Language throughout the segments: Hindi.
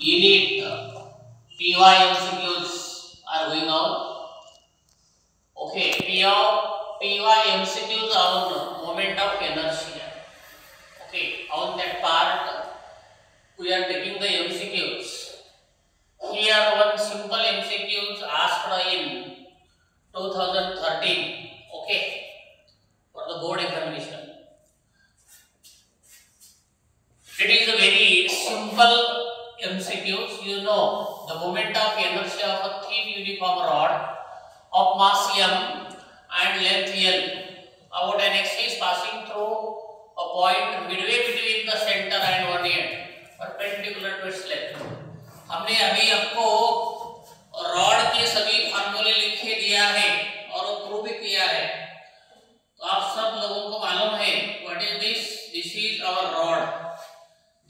Unit PY MCQs are going on. Okay, PY MCQs on moment of inertia. Okay, on that part we are taking the MCQs. Here one simple MCQs asked in 2013. Okay, for the board examination. It is a very simple MCQs. You know the moment of inertia of a thin uniform rod of mass m and length l about an axis passing through a point midway between the center and one end perpendicular to its length. हमने अभी आपको रॉड के सभी फार्मूले लिखे दिया है और वो प्रूव भी किया है, तो आप सब लोगों को मालूम है what is this is our rod.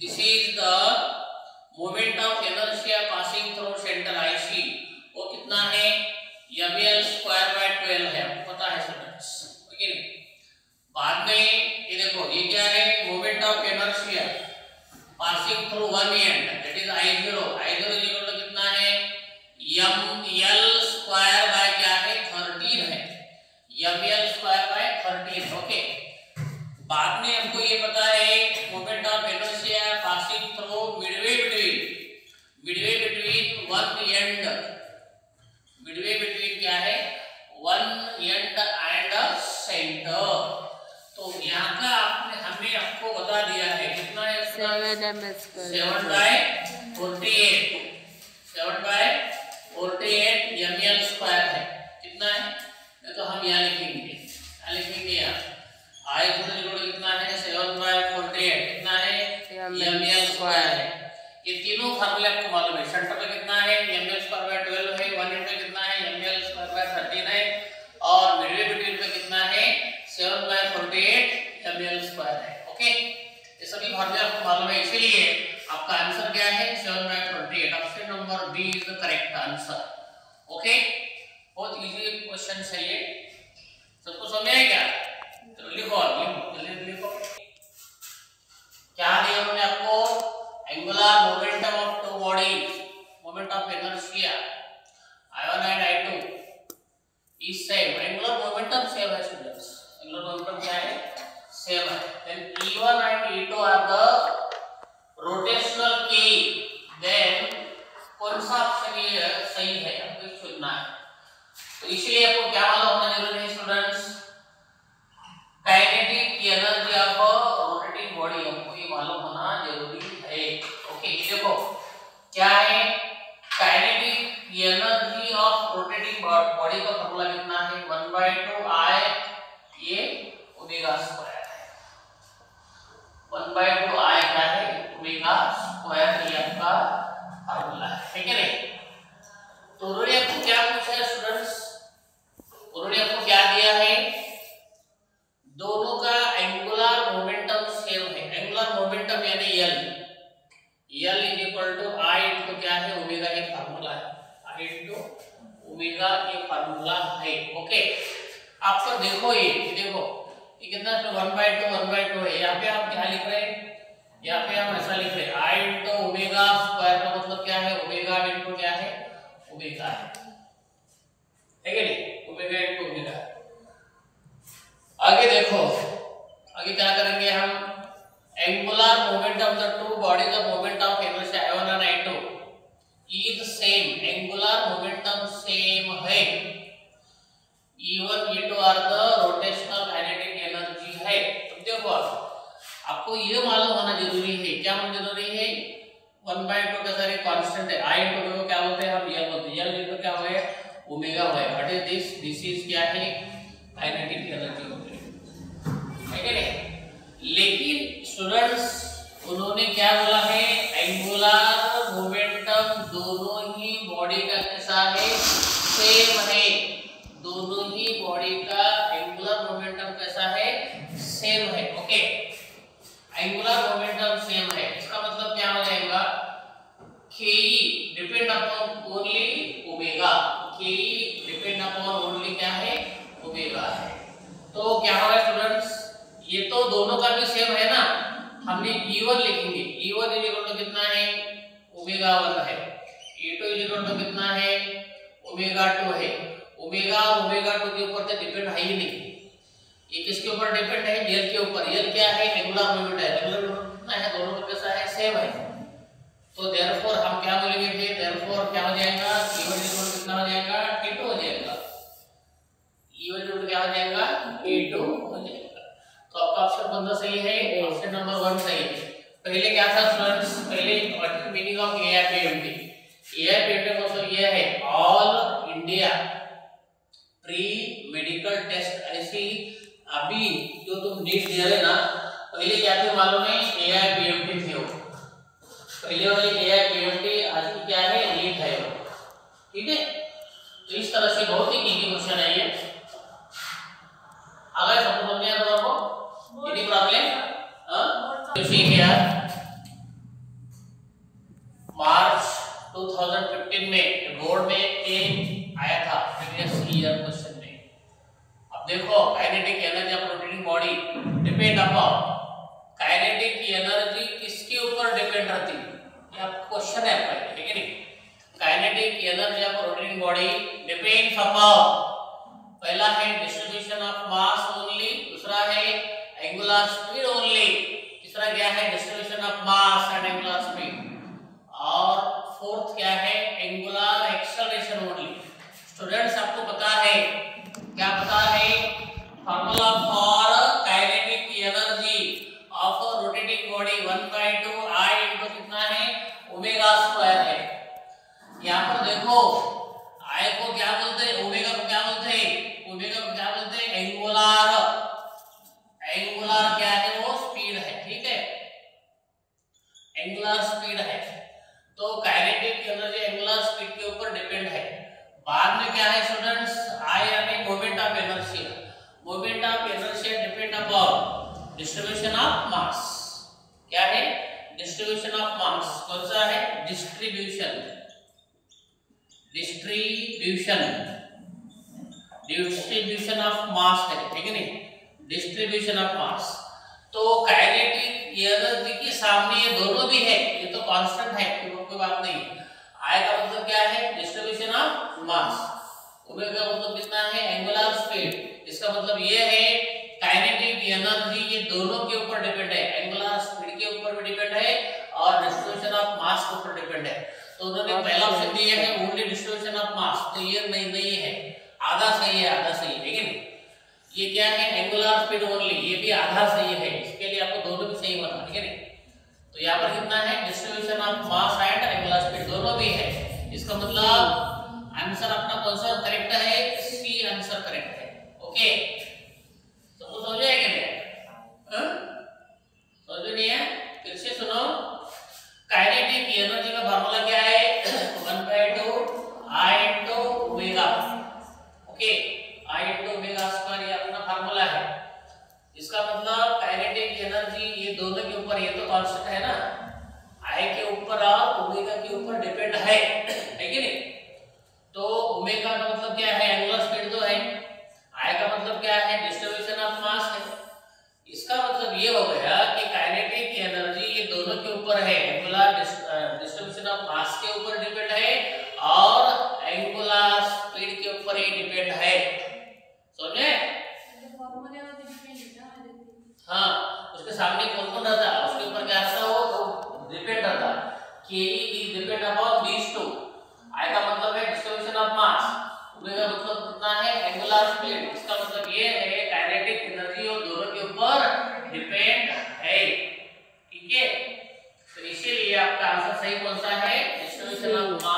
This is the moment of inertia passing through center IC. वो कितना है? ml square by 12 है, आपको पता है स्टूडेंट्स. ओके, बाद में ये देखो ये क्या है? moment of inertia passing through one end, that is I0. I0 is equal to कितना है? ml square by क्या है? 13 है. ml square by 13. ओके, बाद में हमको ये पता है moment of inertia passing through Midway between one and, Midway between क्या है? One and and centre. तो यहाँ का हमने आपको बता दिया है कितना है? 7/48 ml स्क्वायर है. कितना है? तो हम यहाँ लिखेंगे यहाँ I कितना है? 7/48 कितना है? ml स्क्वायर है. ये तीनों फार्मूले आपको मालूम है. सेंटर पे कितना है? ml स्क्वायर बाय 12 है. वन एंड पे कितना है? ml स्क्वायर बाय 13 है. और मिडवे बिटवीन पे कितना है? 7/48 ml स्क्वायर है. ओके, ये सभी फार्मूले आपको मालूम है, इसीलिए आपका आंसर क्या है? 7/48. Option number B is the correct answer. Okay, बहुत इजी क्वेश्चन है ये. सबको समझ आया क्या? लिखो क्या दिया उन्होंने आपको? Angular momentum of two bodies, moment of inertia I1 and I2 is same. Angular momentum same है स्टूडेंट्स. एंगुलर मोमेंटम क्या है? सेम है. Then E1 and E2 are the rotational की. देन कौन सा ऑप्शन ये सही है आपको चुनना है. तो इसलिए आपको क्या मालूम होना जरूरी है students? Kinetic energy of rotating body हमको ये मालूम होना जरूरी है. ओके, देखो क्या है? Kinetic energy of rotating body का फॉर्मूला कितना है? 1/2 I ये ओमेगा स्क्वायर है. 1/2 I क्या है? ओमेगा स्क्वायर ये आपका फॉर्मूला है. ठीक है नहीं? तो उन्होंने आपको क्या पूछा है स्टूडेंट्स? उन्होंने आपको क्या दिया है? दोनों का एंगुलर मोमेंटम सेम है. एंगुलर मोमेंटम यानी L is equal to I into क्या है? ओमेगा. ये फार्मूला है. I इनटू ओमेगा ये फार्मूला है. ओके, आपको देखो ये कितना है? 1/2 है. यहाँ पे आप क्या लिख रहे हैं? यहाँ पे हम ऐसा लिख रहे हैं I इनटू ओमेगा स्क्वायर का मतलब क्या है? ओमेगा इनटू क्या है? ओमेगा है. ठीक है नहीं? Omega into omega. आगे देखो, आगे क्या करेंगे हम? Angular moment of the two bodies of moment of inertia I1 and I2 is same. Angular momentum same है. E1 E2 are the rotational kinetic energy है. तो देखो आपको ये मालूम होना जरूरी है. क्या होना जरूरी है? 1/2 का सारे कांस्टेंट है. I इनटू को क्या बोलते हैं हम? L बोलते हैं. L इनटू क्या होगा? ओमेगा होगा. व्हाट इज दिस इज क्या है? काइनेटिक एनर्जी होती है. ठीक है नहीं? लेकिन स्टूडेंट्स उन्होंने क्या बोला है? एंगुलर मोमेंटम दोनों ही बॉडी का कैसा है? सेम है. दोनों ही बॉडी का एंगुलर मोमेंटम कैसा है? सेम है. ओके, एंगुलर मोमेंटम सेम है. इसका मतलब क्या हो जाएगा? Ke depend upon only omega. Ke depend upon only क्या है? ओमेगा है. तो क्या होगा स्टूडेंट्स? ये तो दोनों का भी सेम है ना. हमने E1 लिखेंगे. E1 कितना है? ओमेगा 1 है, E2 इज इक्वल टू कितना है, ओमेगा 2 है। ओमेगा ओमेगा 2 के ऊपर तो डिपेंड है ही नहीं, ये किसके ऊपर डिपेंड है, एल के ऊपर। एल क्या है, एंगुलर मोमेंट है, एंगुलर मोमेंट कितना है, दोनों का कैसा है, सेम है। तो देयरफॉर हम क्या बोलेंगे फिर, देयरफॉर क्या हो जाएगा, E1 इक्वल कितना हो जाएगा, T2 हो जाएगा। E1 इक्वल क्या हो जाएगा, T2 हो जाएगा। तो आपका ऑप्शन कौन सा सही है, ऑप्शन नंबर 1 सही है। पहले क्या था स्टूडेंट्स, पहले what is meaning of AIPMT। AIPMT मतलब ये है all India pre medical test. ऐसी अभी जो तुम नीट दे रहे ना, पहले क्या थे मालूम है, AIPMT थे वो, पहले वाली AIPMT, आज की क्या है, नीट है वो, ठीक है। तो इस तरह से बहुत ही इजी क्वेश्चन है ये। अगर समझ में आया तो आपको एनी प्रॉब्लम, तो ठीक है यार। मार्च 2015 में बोर्ड में एक आया था प्रीवियस ईयर क्वेश्चन में। अब देखो kinetic energy of rotating body depend upon, kinetic energy किसके ऊपर डिपेंड रहती है, ये आपका क्वेश्चन है आपका, ठीक है नहीं। Kinetic energy of rotating body depends upon, पहला है डिस्ट्रीब्यूशन ऑफ मास ओनली, दूसरा है एंगुलर स्पीड ओनली, तीसरा क्या है, distribution of mass and angular speed, और फोर्थ क्या है, एंगुलर एक्सेलरेशन ओनली। स्टूडेंट्स आपको पता है, क्या पता है, formula for kinetic energy of rotating body 1/2 I into कितना है, ओमेगा स्क्वायर है। यहाँ पर देखो I को क्या बोलते हैं, ओमेगा को क्या बोलते हैं, ओमेगा को क्या बोलते हैं, एंगुलर, एंगुलर क्या है वो स्पीड है, ठीक है, एंगुलर स्पीड है। तो काइनेटिक एनर्जी एंगुलर स्पीड के ऊपर डिपेंड है। बाद में क्या है स्टूडेंट्स, I यानी moment of inertia, moment of inertia depend upon distribution of mass. क्या है, डिस्ट्रीब्यूशन ऑफ मास, कौन सा है, distribution, distribution, distribution of mass है, ठीक है नहीं, डिस्ट्रीब्यूशन ऑफ मास। तो काइनेटिक एनर्जी के सामने ये दोनों भी है, ये तो कांस्टेंट है, कोई बात नहीं। I का मतलब क्या है, डिस्ट्रीब्यूशन ऑफ मास, ओमेगा का मतलब कितना है, एंगुलर स्पीड। इसका मतलब ये है काइनेटिक एनर्जी ये दोनों के ऊपर डिपेंड है, एंगुलर स्पीड के ऊपर भी डिपेंड है और डिस्ट्रीब्यूशन ऑफ मास के ऊपर डिपेंड है। तो उन्होंने पहला ऑप्शन दिया है ओनली डिस्ट्रीब्यूशन ऑफ मास, तो ये नहीं है, आधा सही है, आधा सही है, ठीक है। ये क्या है, एंगुलर स्पीड ओनली, ये भी आधा सही है, इसके लिए आपको दोनों भी सही होना, ठीक है नहीं। तो यहाँ पर कितना है, distribution of mass and angular speed दोनों भी है। इसका मतलब आंसर अपना कौन सा करेक्ट है, सी आंसर करेक्ट है, ओके। तो समझ आएगा क्या, समझ नहीं है, फिर से सुनो। काइनेटिक एनर्जी का फार्मूला क्या है, 1/2 I into omega, okay, I into omega square, ये अपना फार्मूला है। इसका मतलब काइनेटिक एनर्जी ये दोनों के ऊपर, ये तो कांस्टेंट है ना, I के ऊपर और ओमेगा के ऊपर डिपेंड है कि नहीं। तो ओमेगा का मतलब क्या है, एंगुलर स्पीड तो है, I का मतलब क्या है, डिस्ट्रीब्यूशन ऑफ मास है। इसका मतलब ये हो गया कि काइनेटिक एनर्जी ये दोनों के ऊपर है, एंगुलर डिस्ट्रीब्यूशन ऑफ मास के ऊपर डिपेंड है और एंगुलर स्पीड के ऊपर ही डिपेंड है, समझे। हाँ, उसके सामने कौन कौन रहता है, उसके ऊपर क्या रहता है, वो डिपेंड रहता है, K is depend upon these two. I का मतलब है डिस्ट्रीब्यूशन ऑफ मास, ओमेगा का मतलब कितना है, एंगुलर स्पीड। इसका मतलब ये है काइनेटिक एनर्जी और दोनों के ऊपर डिपेंड है, ठीक है। तो इसीलिए आपका आंसर सही कौन सा है, डिस्ट्रीब्यूशन ऑफ मास